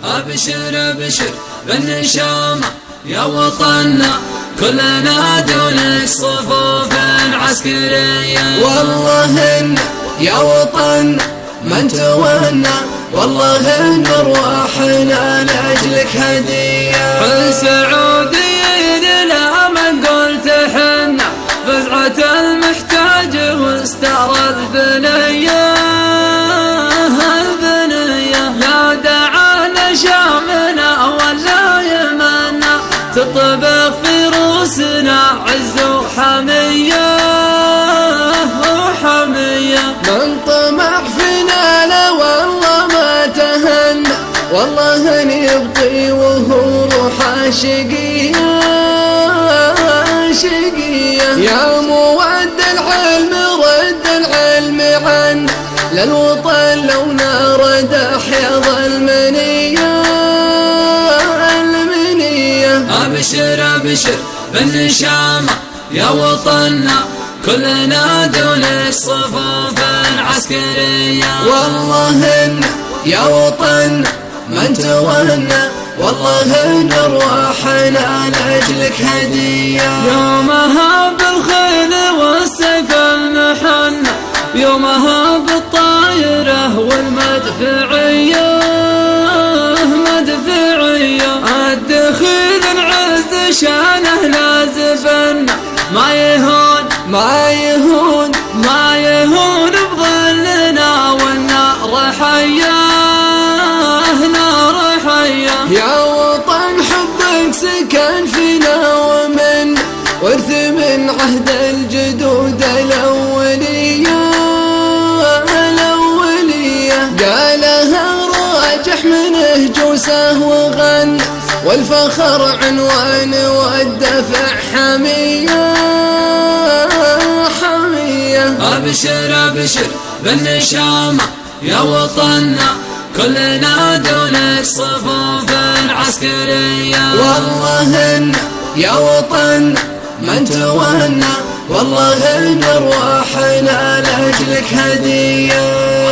أبشر أبشر بالنشامة يا وطننا، كلنا دونك صفوف عسكرية. والله إن يا وطننا من تونا، والله إن أرواحنا لأجلك هدية. حل سعوديين لا من قلت حنا، فزعة المحتاج واستعرض بنيه لا دعانا شامنا ولا يمنا، تطبخ في روسنا عز وحمية وحمية. من طمع فينا لا والله ما تهنى، والله إن يبطي وهو روحه شقية شقية. يا مود العلم رد العلم عنا، للوطن لو نرد حيض المنية المنية. أبشر أبشر بالنشامة يا وطننا، كلنا دونك صفوف عسكرية. والله إن يا وطننا من تونا، والله إن أرواحنا لأجلك هدية. يومها بالخيل والسيف المحنى، يومها بالطائرة والمدفعية مدفعية. الدخيل العز شانه نازفنا، ما يهون ما يهون ما يهون بظلنا، والنار حياه نار حياه. يا وطن حبك سكن فينا ومن ورث من عهد الجدود الأولية الأولية. قالها راجح منه جوسه وغن، والفخر عنوان والدفع حمية حمية. أبشر أبشر بالنشامة يا وطننا، كلنا دونك صفوف عسكرية. والله إن يا وطننا من تونا، والله إن أرواحنا لأجلك هدية.